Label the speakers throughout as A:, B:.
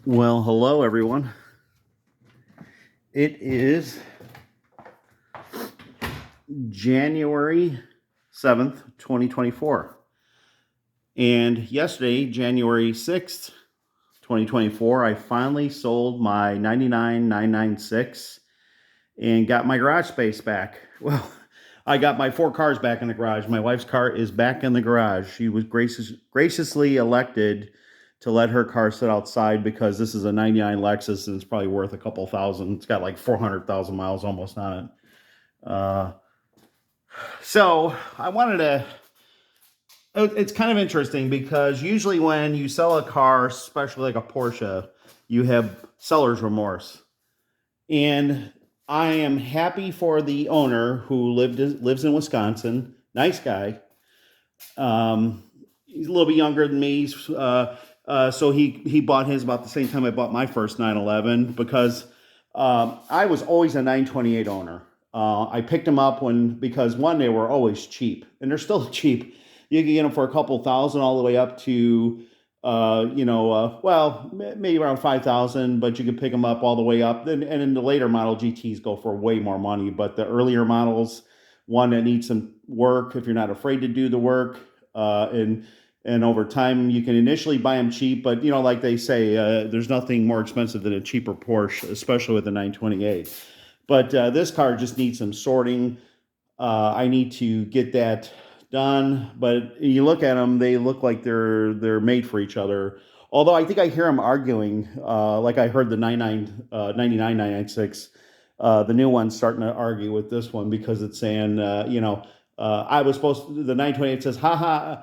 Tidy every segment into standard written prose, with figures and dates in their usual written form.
A: Well, hello everyone. It is January 7th, 2024. And yesterday, January 6th, 2024, I finally sold my 99996 and got my garage space back. Well, I got my 4 cars back in the garage. My wife's car is back in the garage. She was graciously elected to let her car sit outside because this is a 99 Lexus and it's probably worth a couple thousand. It's got like 400,000 miles almost on it. So I wanted to. It's kind of interesting because usually when you sell a car, especially like a Porsche, you have seller's remorse. And I am happy for the owner who lives in Wisconsin. Nice guy. He's a little bit younger than me, so he bought his about the same time I bought my first 911 because I was always a 928 owner. I picked them up because one, they were always cheap, and they're still cheap. You can get them for a couple thousand all the way up to maybe around 5,000, but you can pick them up all the way up. And in the later model GTs go for way more money, but the earlier models, one that needs some work, if you're not afraid to do the work, and over time you can initially buy them cheap, but like they say, there's nothing more expensive than a cheaper Porsche, especially with the 928. But this car just needs some sorting. I need to get that done, but you look at them, they look like they're made for each other. Although I think I hear them arguing, like I heard the 996, the new one starting to argue with this one because it's saying, I was supposed to, the 928 says, haha,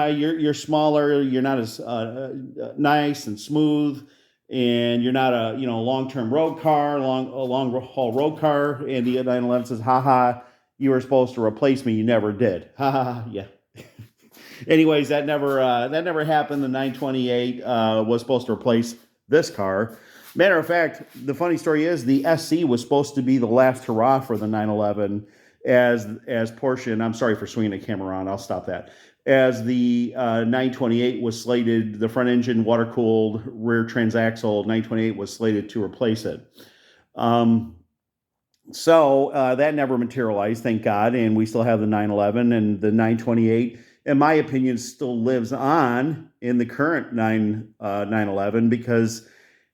A: you're smaller, you're not as nice and smooth, and you're not a long-term road car, a long haul road car. And the 911 says, haha, you were supposed to replace me, you never did. Ha ha ha. Yeah. Anyways, that never happened. The 928 was supposed to replace this car. Matter of fact, the funny story is the SC was supposed to be the last hurrah for the 911 as Porsche, and I'm sorry for swinging the camera around. I'll stop that. As the 928 was slated, the front engine water cooled rear transaxle 928 was slated to replace it. So that never materialized, thank God, and we still have the 911, and the 928, in my opinion, still lives on in the current 911 because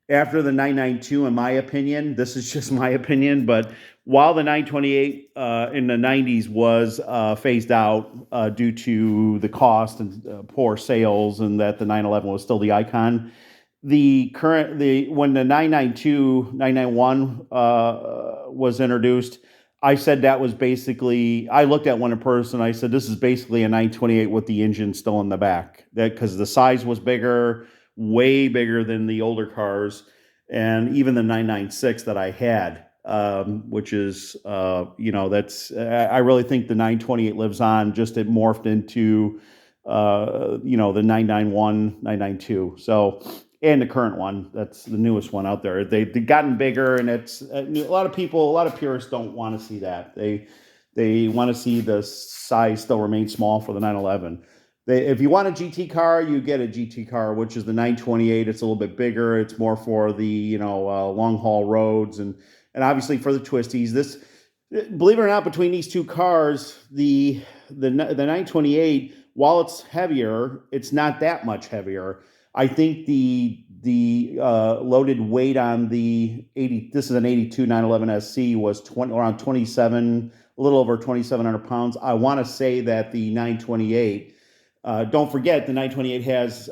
A: after the 992, in my opinion, this is just my opinion, but while the 928 in the 90s was phased out due to the cost and poor sales, and that the 911 was still the icon, when the 992 991 was introduced, I said that was basically, I looked at one in person, I said this is basically a 928 with the engine still in the back, that because the size was bigger, way bigger than the older cars, and even the 996 that I had, which is that's I really think the 928 lives on, just it morphed into the 991 992. So, and the current one, that's the newest one out there, they've gotten bigger, and it's a lot of people, a lot of purists don't want to see that. They want to see the size still remain small for the 911. If you want a GT car, you get a GT car, which is the 928. It's a little bit bigger. It's more for the long haul roads, and obviously for the twisties. This, believe it or not, between these two cars, the 928, while it's heavier, it's not that much heavier. I think the loaded weight on the 80. This is an 82 911 SC, was around 27, a little over 2,700 pounds. I want to say that the 928. Don't forget, the 928 has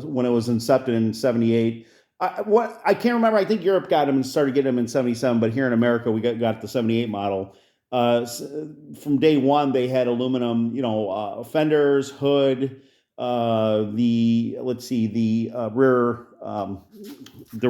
A: when it was incepted in 78. I can't remember. I think Europe got them and started getting them in 77, but here in America we got the 78 model. From day one, they had aluminum, fenders, hood. The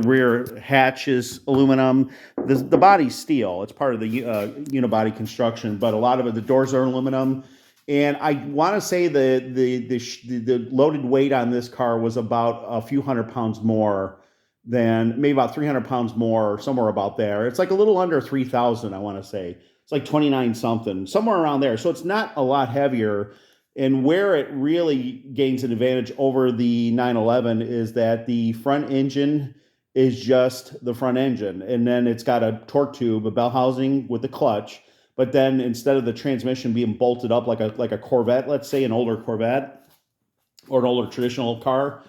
A: rear hatch is aluminum. The body's steel. It's part of the unibody construction, but a lot of it, the doors are aluminum. And I want to say the loaded weight on this car was about a few hundred pounds more than, maybe about 300 pounds more, somewhere about there. It's like a little under 3,000, I want to say. It's like 29 something, somewhere around there. So it's not a lot heavier. And where it really gains an advantage over the 911 is that the front engine is just the front engine. And then it's got a torque tube, a bell housing with the clutch. But then instead of the transmission being bolted up like a Corvette, let's say an older Corvette or an older traditional car,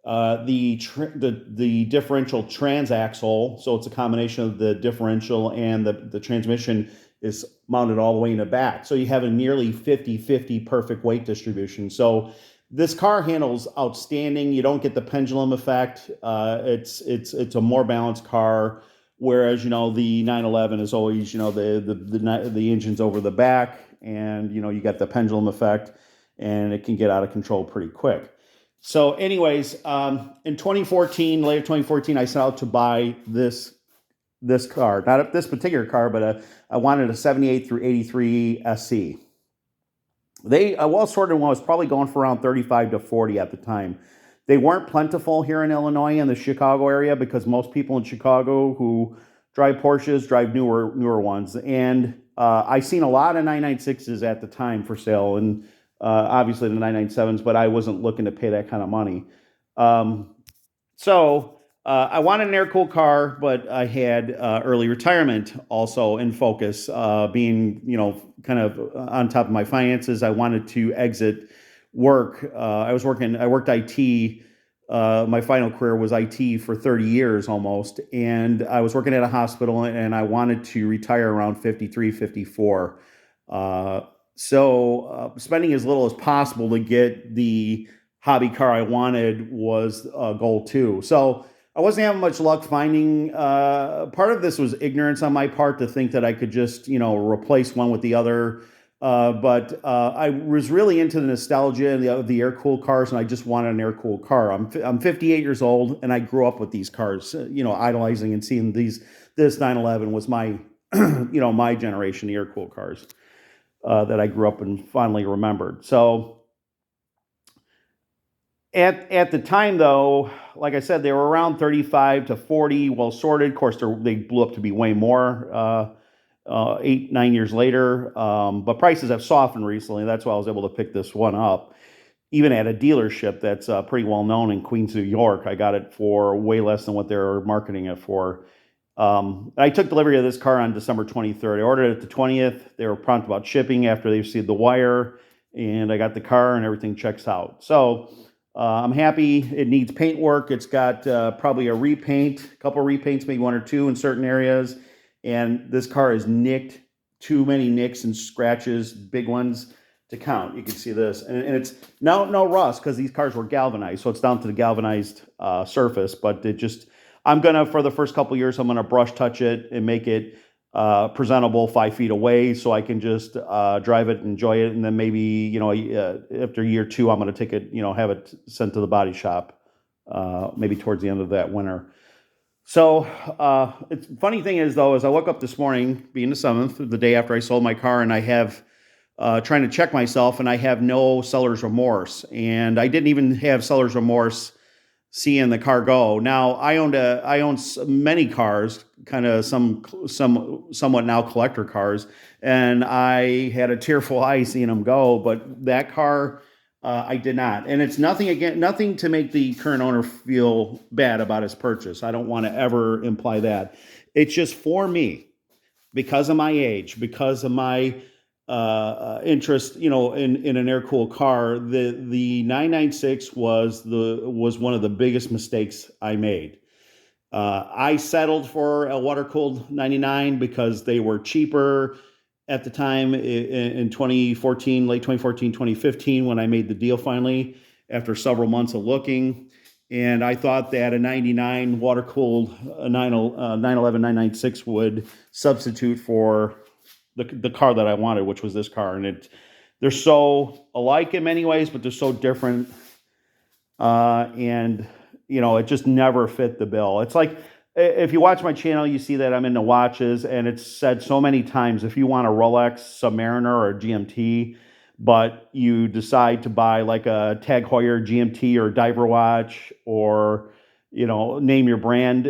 A: the differential transaxle, so it's a combination of the differential and the transmission, is mounted all the way in the back. So you have a nearly 50-50 perfect weight distribution. So this car handles outstanding. You don't get the pendulum effect. It's a more balanced car. Whereas, the 911 is always, the engine's over the back, and, you got the pendulum effect, and it can get out of control pretty quick. So anyways, in 2014, later 2014, I set out to buy this car, not this particular car, but I wanted a 78 through 83 SC. A well-sorted one was probably going for around 35 to 40 at the time. They weren't plentiful here in Illinois and the Chicago area, because most people in Chicago who drive Porsches drive newer ones. And I seen a lot of 996s at the time for sale, and obviously the 997s, but I wasn't looking to pay that kind of money. So I wanted an air-cooled car, but I had early retirement also in focus, being, kind of on top of my finances. I wanted to exit work. I worked IT. My final career was IT for 30 years almost. And I was working at a hospital, and I wanted to retire around 53, 54. So spending as little as possible to get the hobby car I wanted was a goal too. So I wasn't having much luck finding. Part of this was ignorance on my part to think that I could just, replace one with the other. But I was really into the nostalgia of the air-cooled cars, and I just wanted an air-cooled car. I'm 58 years old, and I grew up with these cars, idolizing and seeing these. This 911 was my, my generation, the air-cooled cars that I grew up and fondly remembered. So at the time, though, like I said, they were around 35 to 40, well sorted. Of course, they blew up to be way more 8-9 years later. But prices have softened recently. That's why I was able to pick this one up, even at a dealership that's pretty well known in Queens, New York. I got it for way less than what they're marketing it for. I took delivery of this car on December 23rd. I ordered it the 20th. They were prompt about shipping after they received the wire, and I got the car, and everything checks out. So I'm happy. It needs paint work. It's got probably a couple repaints, maybe one or two in certain areas. And this car is nicked, too many nicks and scratches, big ones to count. You can see this. And it's no rust, because these cars were galvanized. So it's down to the galvanized surface. But for the first couple years, I'm going to brush touch it and make it presentable 5 feet away, so I can just drive it, enjoy it. And then maybe, after year 2, I'm going to take it, have it sent to the body shop, maybe towards the end of that winter. So it's funny thing is, though, as I woke up this morning, being the 7th, the day after I sold my car, and I have trying to check myself, and I have no seller's remorse. And I didn't even have seller's remorse seeing the car go. Now, I own many cars, kind of somewhat now collector cars, and I had a tearful eye seeing them go. But that car, I did not. And it's nothing to make the current owner feel bad about his purchase. I don't want to ever imply that. It's just for me, because of my age, because of my interest, in an air-cooled car. The 996 was one of the biggest mistakes I made. I settled for a water-cooled 99 because they were cheaper at the time in 2014, late 2014, 2015, when I made the deal finally after several months of looking. And I thought that a 99 water-cooled 911 996 would substitute for the car that I wanted, which was this car. And they're so alike in many ways, but they're so different. And it just never fit the bill. It's like, if you watch my channel, you see that I'm into watches, and it's said so many times, if you want a Rolex, Submariner, or a GMT, but you decide to buy like a Tag Heuer GMT or Diver watch, or name your brand,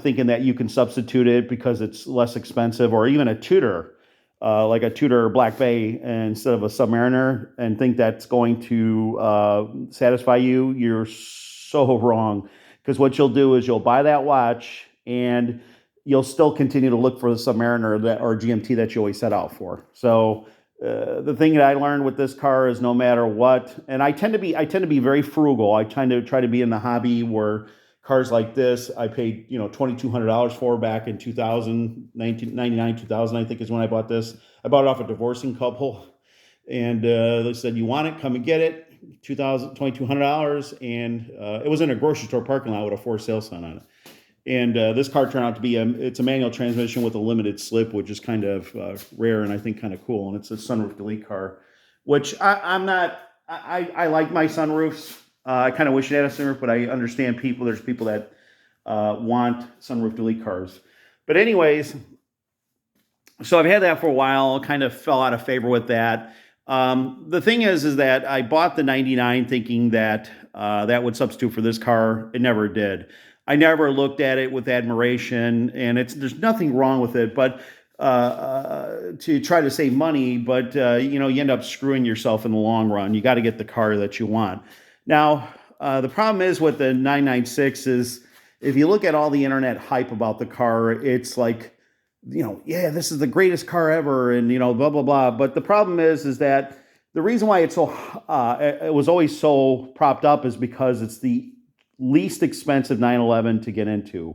A: thinking that you can substitute it because it's less expensive, or even a Tudor like a Tudor Black Bay instead of a Submariner and think that's going to satisfy you, you're so wrong. Because what you'll do is you'll buy that watch and you'll still continue to look for the Submariner that or GMT that you always set out for. So the thing that I learned with this car is no matter what, and I tend to be very frugal. I try to be in the hobby where cars like this I paid $2,200 for back in 2000, 1999, 2000 I think is when I bought this. I bought it off a divorcing couple, and they said, you want it, come and get it. $2,200, and it was in a grocery store parking lot with a for sale sign on it. And this car turned out to be it's a manual transmission with a limited slip, which is kind of rare and I think kind of cool. And it's a sunroof delete car, which I'm not. I like my sunroofs. I kind of wish it had a sunroof, but I understand people. There's people that want sunroof delete cars. But anyways, so I've had that for a while. Kind of fell out of favor with that. The thing is that I bought the 99 thinking that that would substitute for this car. It never did. I never looked at it with admiration, and there's nothing wrong with it, but to try to save money, but you end up screwing yourself in the long run. You got to get the car that you want. Now, the problem is with the 996 is if you look at all the internet hype about the car, it's like, yeah, this is the greatest car ever, and blah blah blah. But the problem is that the reason why it was always so propped up is because it's the least expensive 911 to get into.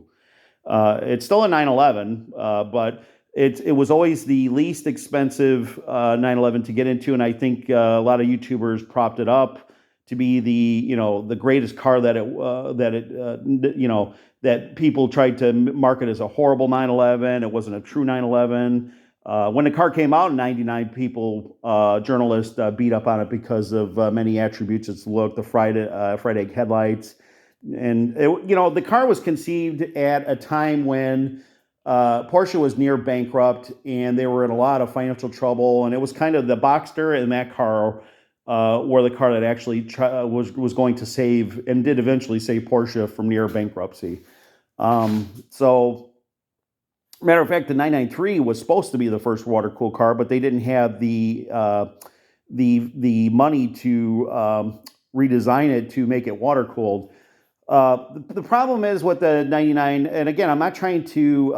A: It's still a 911, but it was always the least expensive 911 to get into, and I think a lot of YouTubers propped it up to be the greatest car that people tried to market as a horrible 911. It wasn't a true 911. When the car came out in '99, journalists beat up on it because of many attributes: its look, the fried egg headlights. And the car was conceived at a time when Porsche was near bankrupt and they were in a lot of financial trouble. And it was kind of the Boxster and that car were the car that actually was going to save and did eventually save Porsche from near bankruptcy. So, matter of fact, the 993 was supposed to be the first water-cooled car, but they didn't have the money to redesign it to make it water-cooled. The problem is with the 99, and again, I'm not trying to,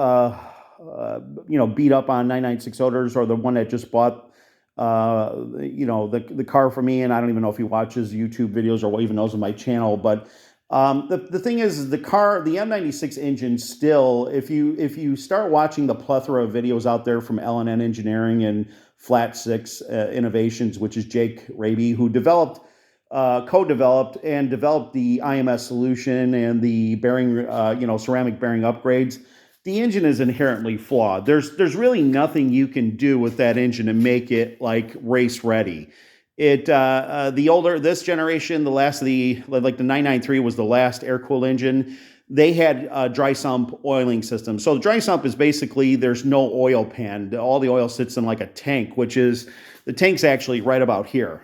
A: beat up on 996 owners or the one that just bought, the car from me, and I don't even know if he watches YouTube videos or even knows of my channel. But the thing is the M96 engine still, if you start watching the plethora of videos out there from L&N Engineering and Flat Six Innovations, which is Jake Raby, who co-developed and developed the IMS solution and the bearing, ceramic bearing upgrades. The engine is inherently flawed. There's really nothing you can do with that engine to make it like race ready. This generation, the 993 was the last air-cooled engine. They had a dry sump oiling system. So the dry sump is basically there's no oil pan. All the oil sits in like a tank, the tank's actually right about here.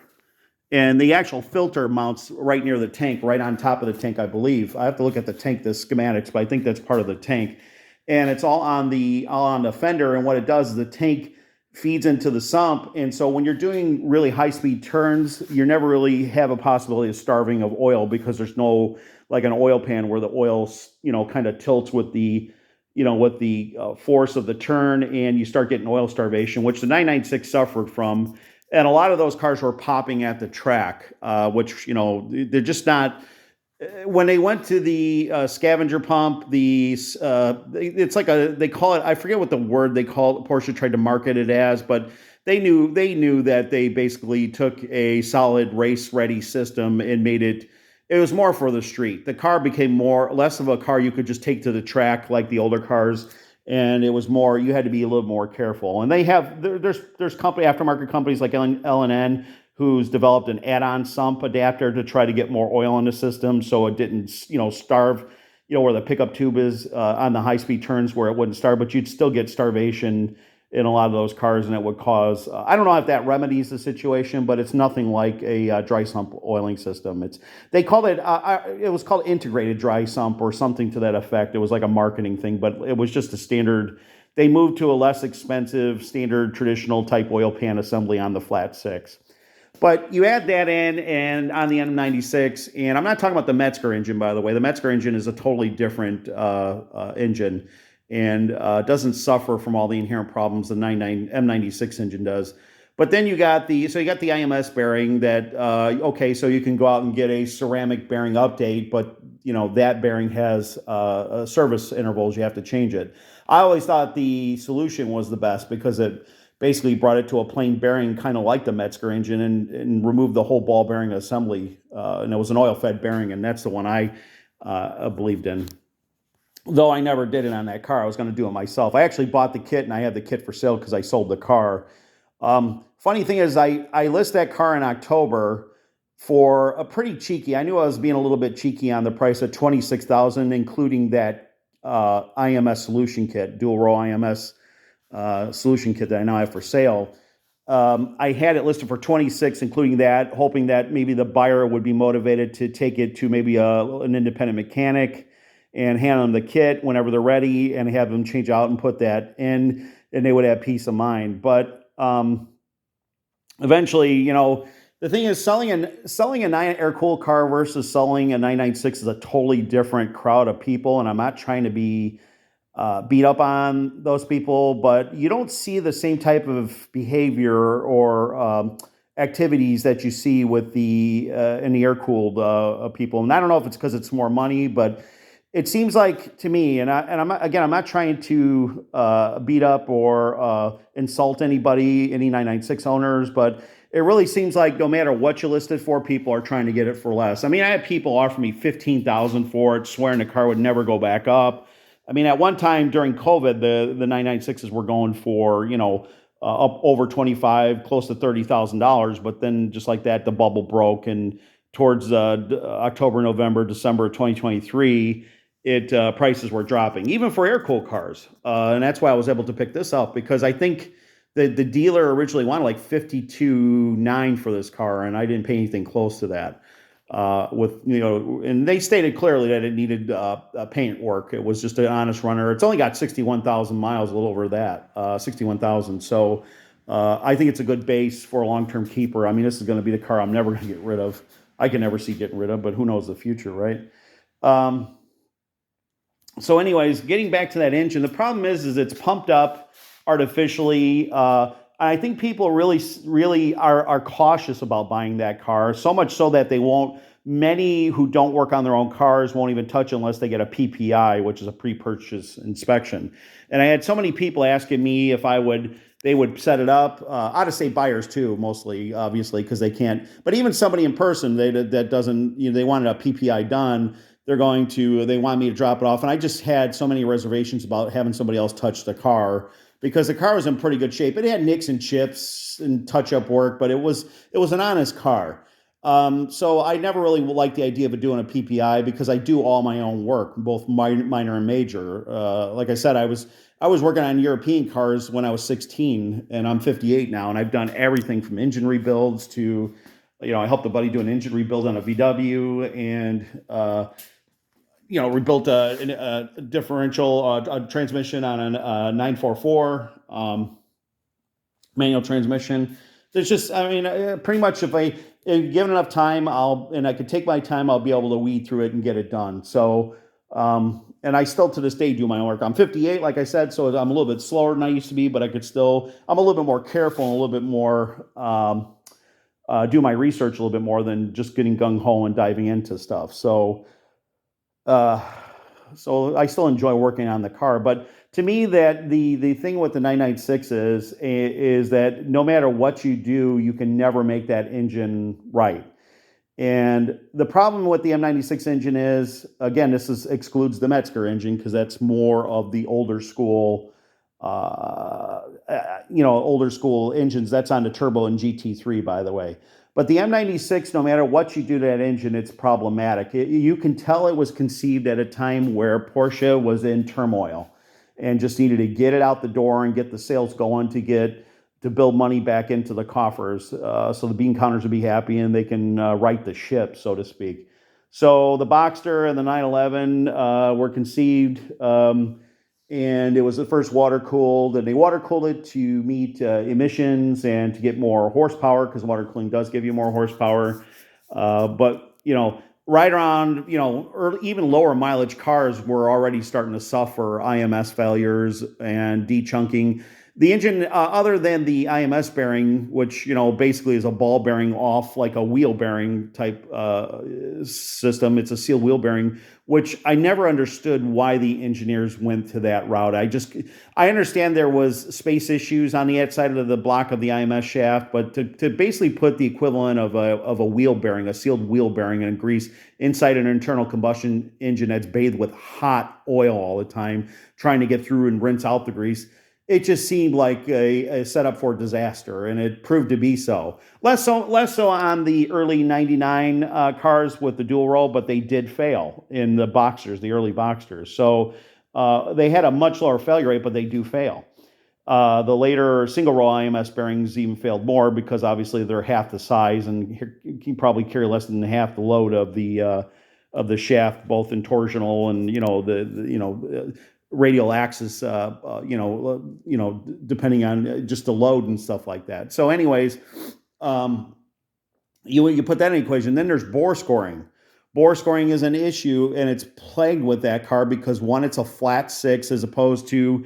A: And the actual filter mounts right near the tank, right on top of the tank, I believe. I have to look at the schematics, but I think that's part of the tank. And it's all on the fender. And what it does is the tank feeds into the sump. And so when you're doing really high-speed turns, you never really have a possibility of starving of oil because there's no like an oil pan where the oil, kind of tilts with the force of the turn, and you start getting oil starvation, which the 996 suffered from. And a lot of those cars were popping at the track, which, they're just not. When they went to the scavenger pump, it's like they call it, I forget what the word they call Porsche tried to market it as, but they knew that they basically took a solid race-ready system and made it was more for the street. The car became less of a car you could just take to the track like the older cars. And it was more, you had to be a little more careful. And there's aftermarket companies like L&N who's developed an add-on sump adapter to try to get more oil in the system so it didn't, starve, where the pickup tube is on the high-speed turns where it wouldn't starve, but you'd still get starvation in a lot of those cars, and it would cause, I don't know if that remedies the situation, but it's nothing like a dry sump oiling system. It was called integrated dry sump or something to that effect. It was like a marketing thing, but it was just a standard they moved to a less expensive standard traditional type oil pan assembly on the flat six. But you add that in and on the M96, and I'm not talking about the Metzger engine, by the way. The Metzger engine is a totally different engine and doesn't suffer from all the inherent problems the M96 engine does. But then you got the IMS bearing that okay, so you can go out and get a ceramic bearing update, but that bearing has service intervals. You have to change it. I always thought the solution was the best because it basically brought it to a plain bearing, kind of like the Metzger engine, and removed the whole ball bearing assembly. And it was an oil-fed bearing, and that's the one I believed in. Though I never did it on that car, I was going to do it myself. I actually bought the kit, and I had the kit for sale because I sold the car. Funny thing is, I listed that car in October for a pretty cheeky. I knew I was being a little bit cheeky on the price of $26,000, including that IMS solution kit, dual row IMS solution kit that I now have for sale. I had it listed for 26, including that, hoping that maybe the buyer would be motivated to take it to maybe an independent mechanic and hand them the kit whenever they're ready and have them change out and put that in, and they would have peace of mind. But eventually, the thing is, selling a 9 air-cooled car versus selling a 996 is a totally different crowd of people, and I'm not trying to be beat up on those people, but you don't see the same type of behavior or activities that you see with the in the air-cooled people. And I don't know if it's because it's more money, but it seems like to me, and I'm not trying to beat up or insult anybody, any 996 owners, but it really seems like no matter what you list it for, people are trying to get it for less. I mean, I had people offer me $15,000 for it, swearing the car would never go back up. I mean, at one time during COVID, the 996s were going for up over 25, close to $30,000. But then just like that, the bubble broke, and towards October, November, December of 2023. Prices were dropping, even for air-cooled cars. And that's why I was able to pick this up, because I think the dealer originally wanted like $52,900 for this car, and I didn't pay anything close to that. And they stated clearly that it needed paint work. It was just an honest runner. It's only got 61,000 miles, a little over that, 61,000. So I think it's a good base for a long-term keeper. I mean, this is going to be the car I'm never going to get rid of. I can never see getting rid of, but who knows the future, right? So anyways, getting back to that engine, the problem is it's pumped up artificially. I think people really are cautious about buying that car, so much so that many who don't work on their own cars won't even touch it unless they get a PPI, which is a pre-purchase inspection. And I had so many people asking me if they would set it up. Out-of-state buyers too, mostly, obviously, because they can't. But even somebody in person that doesn't, they wanted a PPI done. They want me to drop it off. And I just had so many reservations about having somebody else touch the car, because the car was in pretty good shape. It had nicks and chips and touch-up work, but it was an honest car. So I never really liked the idea of doing a PPI, because I do all my own work, both minor and major. Like I said, I was working on European cars when I was 16, and I'm 58 now, and I've done everything from engine rebuilds to, I helped a buddy do an engine rebuild on a VW, and rebuilt a differential transmission on a 944 manual transmission. There's just, pretty much if given enough time, I could take my time, I'll be able to weed through it and get it done. So, and I still to this day do my own work. I'm 58, like I said, so I'm a little bit slower than I used to be, but I'm a little bit more careful and a little bit more, do my research a little bit more than just getting gung-ho and diving into stuff. So I still enjoy working on the car, but to me, that the thing with the 996 is that no matter what you do, you can never make that engine right. And the problem with the M96 engine is, again, excludes the Metzger engine, because that's more of the older school engines. That's on the turbo and GT3, by the way. But the M96, no matter what you do to that engine, it's problematic. You can tell it was conceived at a time where Porsche was in turmoil and just needed to get it out the door and get the sales going to build money back into the coffers, so the bean counters would be happy and they can right the ship, so to speak. So the Boxster and the 911 were conceived, and and it was the first water cooled, and they water cooled it to meet emissions and to get more horsepower, because water cooling does give you more horsepower. But right around, early, even lower mileage cars were already starting to suffer IMS failures and dechunking. The engine, other than the IMS bearing, which basically is a ball bearing off like a wheel bearing type system, it's a sealed wheel bearing, which I never understood why the engineers went to that route. I understand there was space issues on the outside of the block of the IMS shaft, but to basically put the equivalent of a wheel bearing, a sealed wheel bearing and grease inside an internal combustion engine that's bathed with hot oil all the time, trying to get through and rinse out the grease, it just seemed like a setup for disaster, and it proved to be so. Less so on the early '99 cars with the dual roll, but they did fail in the Boxsters, the early Boxsters. So they had a much lower failure rate, but they do fail. The later single roll IMS bearings even failed more, because obviously they're half the size and can probably carry less than half the load of the shaft, both in torsional and radial axis, depending on just the load and stuff like that. So, anyways, you put that in the equation. Then there's bore scoring. Bore scoring is an issue, and it's plagued with that car because, one, it's a flat six, as opposed to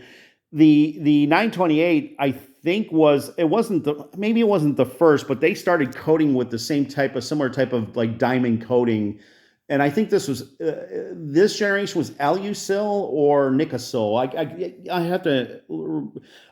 A: the 928. I think maybe it wasn't the first, but they started coating with the similar type of like diamond coating. And I think this generation was Alusil or Nicosil. I have to.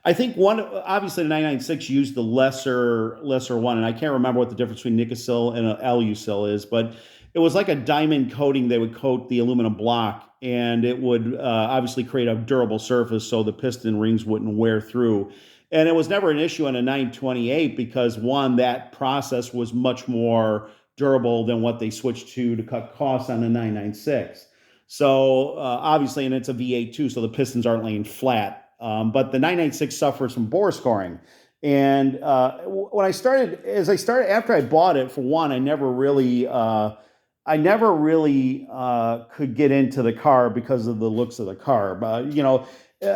A: I think obviously the 996 used the lesser one, and I can't remember what the difference between Nicosil and Alusil is, but it was like a diamond coating. They would coat the aluminum block, and it would obviously create a durable surface so the piston rings wouldn't wear through. And it was never an issue on a 928 because, one, that process was much more durable than what they switched to cut costs on the 996. So obviously, and it's a V8 too, so the pistons aren't laying flat. But the 996 suffers from bore scoring. And after I bought it, for one, I never really could get into the car because of the looks of the car.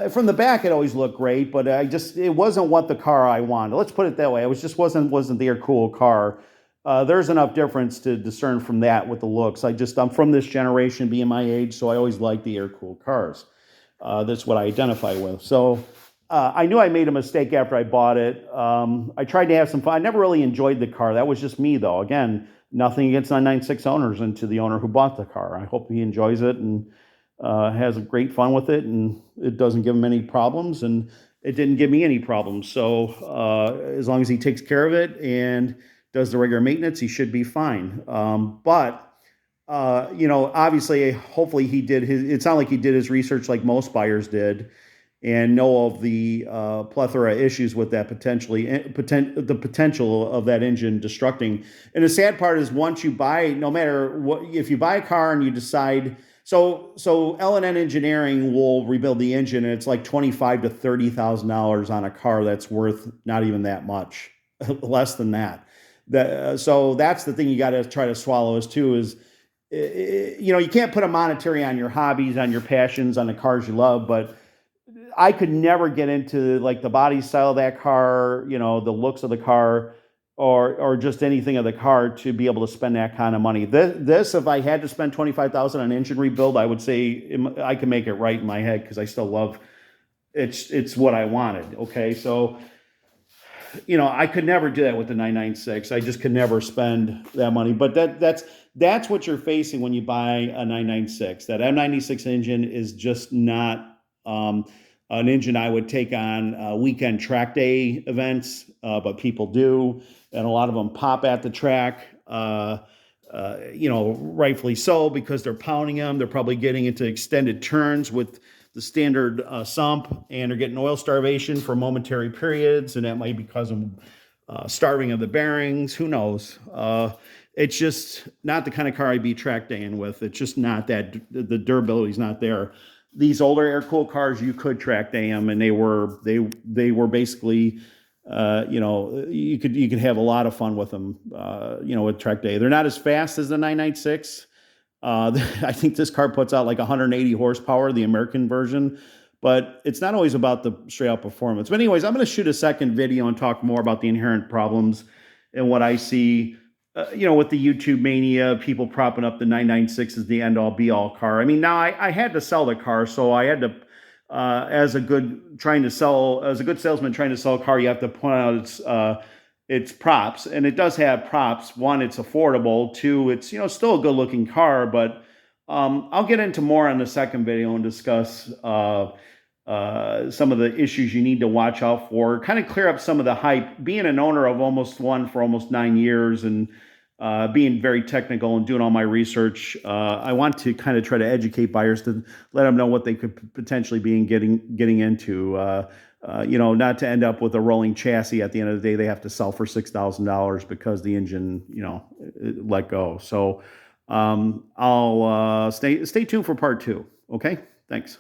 A: From the back, it always looked great, but it wasn't what the car I wanted. Let's put it that way. It wasn't the air-cooled car. There's enough difference to discern from that with the looks. I'm from this generation, being my age, so I always like the air-cooled cars. That's what I identify with. So I knew I made a mistake after I bought it. I tried to have some fun. I never really enjoyed the car. That was just me, though. Again, nothing against 996 owners and to the owner who bought the car. I hope he enjoys it and has a great fun with it, and it doesn't give him any problems, and it didn't give me any problems. So as long as he takes care of it and does the regular maintenance, he should be fine. But obviously, hopefully it sounded like he did his research like most buyers did and know of the plethora of issues with that the potential of that engine destructing. And the sad part is, once you buy, no matter what, if you buy a car and you decide, so L&N Engineering will rebuild the engine, and it's like $25,000 to $30,000 on a car that's worth not even that much, less than that. So that's the thing you got to try to swallow is you can't put a monetary on your hobbies, on your passions, on the cars you love, but I could never get into like the body style of that car, the looks of the car, or just anything of the car to be able to spend that kind of money. This if I had to spend $25,000 on an engine rebuild, I would say I can make it right in my head because I still love it's what I wanted. Okay, so I could never do that with the 996. I just could never spend that money. But that's what you're facing when you buy a 996. That M96 engine is just not an engine I would take on weekend track day events, but people do, and a lot of them pop at the track. Rightfully so, because they're pounding them. They're probably getting into extended turns with the standard sump, and they're getting oil starvation for momentary periods, and that might be causing starving of the bearings. Who knows? It's just not the kind of car I'd be track daying with. It's just not that. The durability is not there. These older air-cooled cars, you could track day them, and they were basically, you could have a lot of fun with them, with track day. They're not as fast as the 996. I think this car puts out like 180 horsepower, the American version, but it's not always about the straight out performance. But anyways, I'm going to shoot a second video and talk more about the inherent problems and what I see, with the YouTube mania, people propping up the 996 as the end all be all car. I mean, now I had to sell the car, so I had to, as a good salesman trying to sell a car, you have to point out its props, and it does have props. One, it's affordable. Two, it's still a good looking car, but I'll get into more on the second video and discuss some of the issues you need to watch out for, kind of clear up some of the hype. Being an owner of almost one for almost 9 years and being very technical and doing all my research, I want to kind of try to educate buyers to let them know what they could potentially be getting into. Not to end up with a rolling chassis at the end of the day they have to sell for $6,000 because the engine, let go. So I'll stay tuned for part two. Okay, thanks.